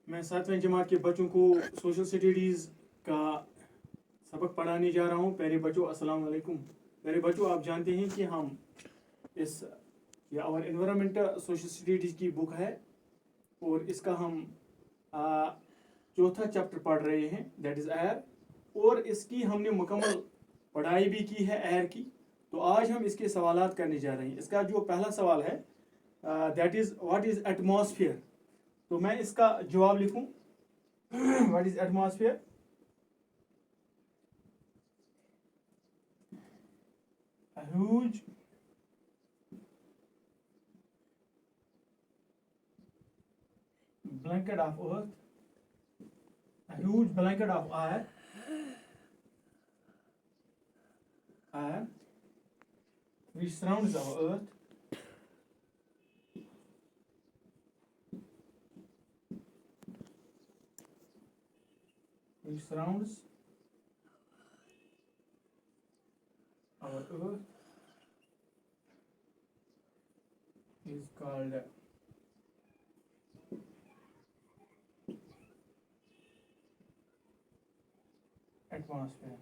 मैं 7वीं जमात के बच्चों को सोशल स्टडीज़ का सबक पढ़ाने जा रहा हूँ। प्यारे बच्चों, अस्सलाम वालेकुम। प्यारे बच्चों, आप जानते हैं कि हम इस ये आवर एनवायरनमेंट सोशल स्टडीज़ की बुक है और इसका हम चौथा चैप्टर पढ़ रहे हैं, दैट इज़ एयर। और इसकी हमने मुकम्मल पढ़ाई भी की है एयर की। तो आज हम इसके सवालात करने जा रहे हैं। इसका जो पहला सवाल है that is what is atmosphere. तो मैं इसका जवाब लिखूं what is atmosphere. A huge blanket of earth, a huge blanket of air which surrounds our earth, which surrounds our earth is called atmosphere.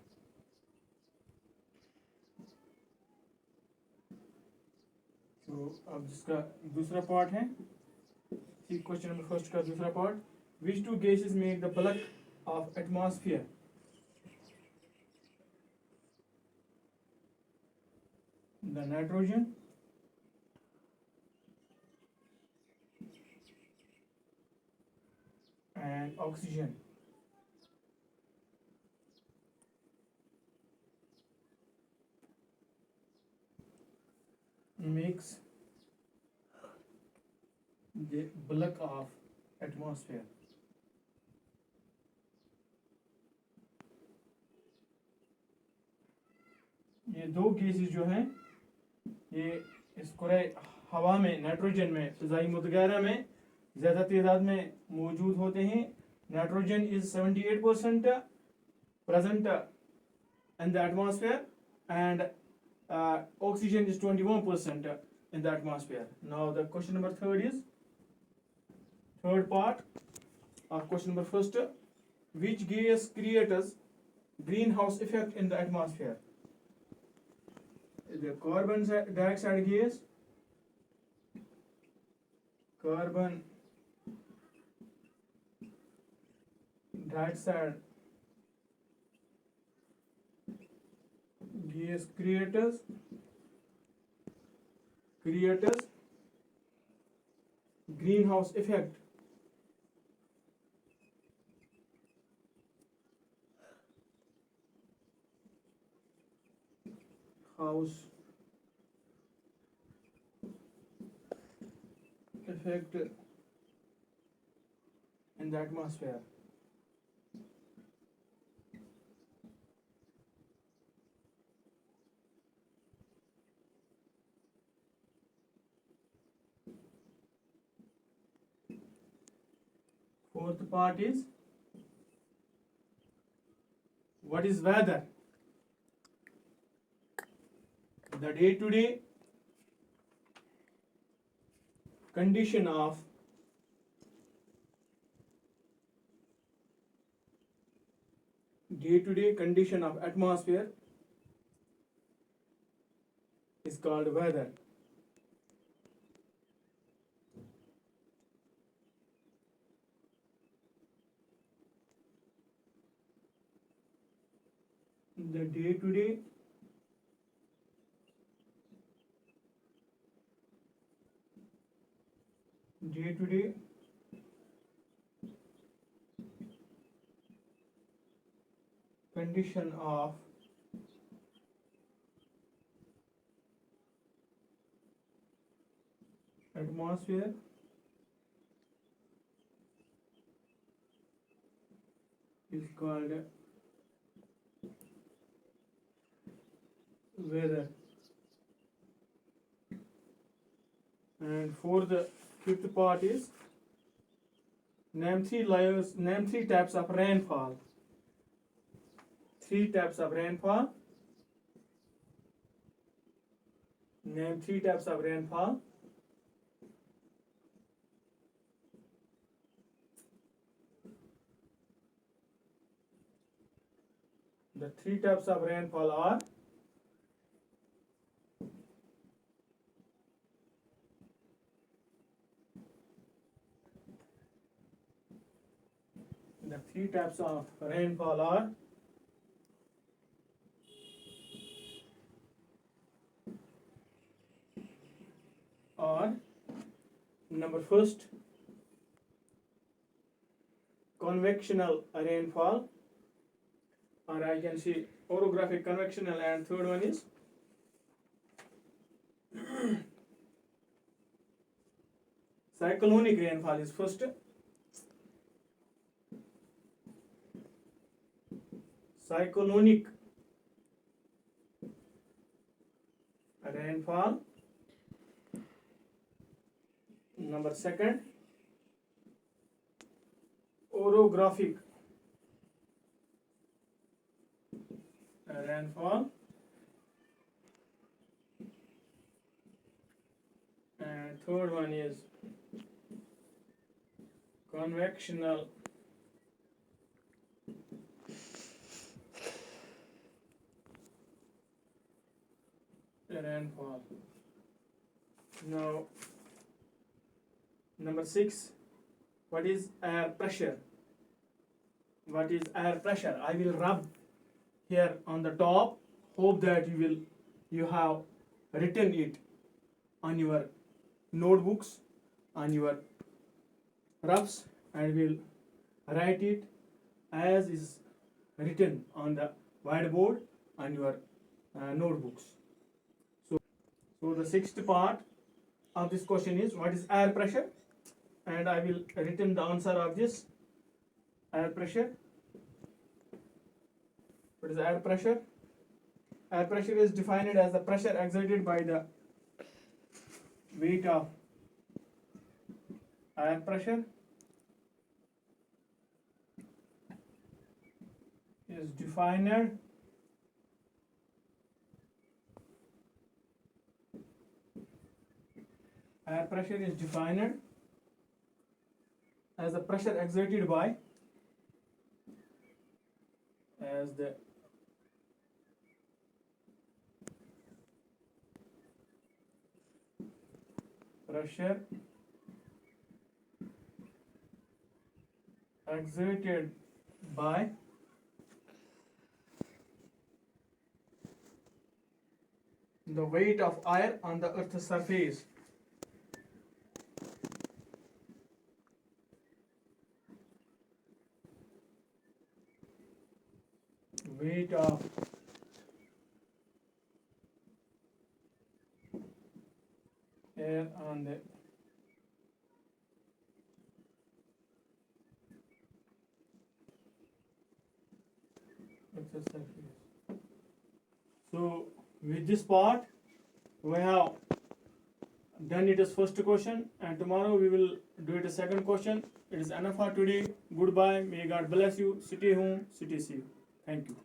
तो अब जिसका दूसरा पार्ट है, क्वेश्चन नंबर फर्स्ट का दूसरा part, which two gases make the bulk of atmosphere? The nitrogen and oxygen. Makes the bulk of atmosphere. ये दो gases जो हैं ये इस कुरे हवा में, नाइट्रोजन में, फिजाई मुतगैरा में ज़्यादा तादाद में मौजूद होते हैं। Nitrogen is 78% present in the atmosphere and oxygen is 21% in the atmosphere. Now the question number third part of question number first, which gas creates greenhouse effect in the atmosphere? The carbon dioxide gas, carbon dioxide gas creates greenhouse effect. House effect in the atmosphere. Fourth part is what is weather? The day-to-day condition of atmosphere is called weather. The day-to-day condition of atmosphere is called weather. And for the fifth part is name three types of rainfall. Name three types of rainfall. The three types of rainfall are the three types of rainfall are number first, convectional rainfall, or I can say orographic convectional, and third one is cyclonic rainfall is first. Cyclonic rainfall. Number second, orographic rainfall, and third one is convectional rainfall. Now, number 6, what is air pressure? What is air pressure? I will rub here on the top. Hope that you have written it on your notebooks, on your roughs, and will write it as is written on the whiteboard on your notebooks. So the sixth part of this question is what is air pressure, and I will written the answer of this air pressure. What is air pressure? Air pressure is defined as the pressure exerted by the weight of air pressure is defined air pressure is defined as the pressure exerted by pressure exerted by the weight of air on the Earth's surface. Weight of air on the Earth's surface. So with this part we have done it as first question, and tomorrow we will do it as second question. It is enough for today. Goodbye. May God bless you. Stay home, stay safe. Thank you.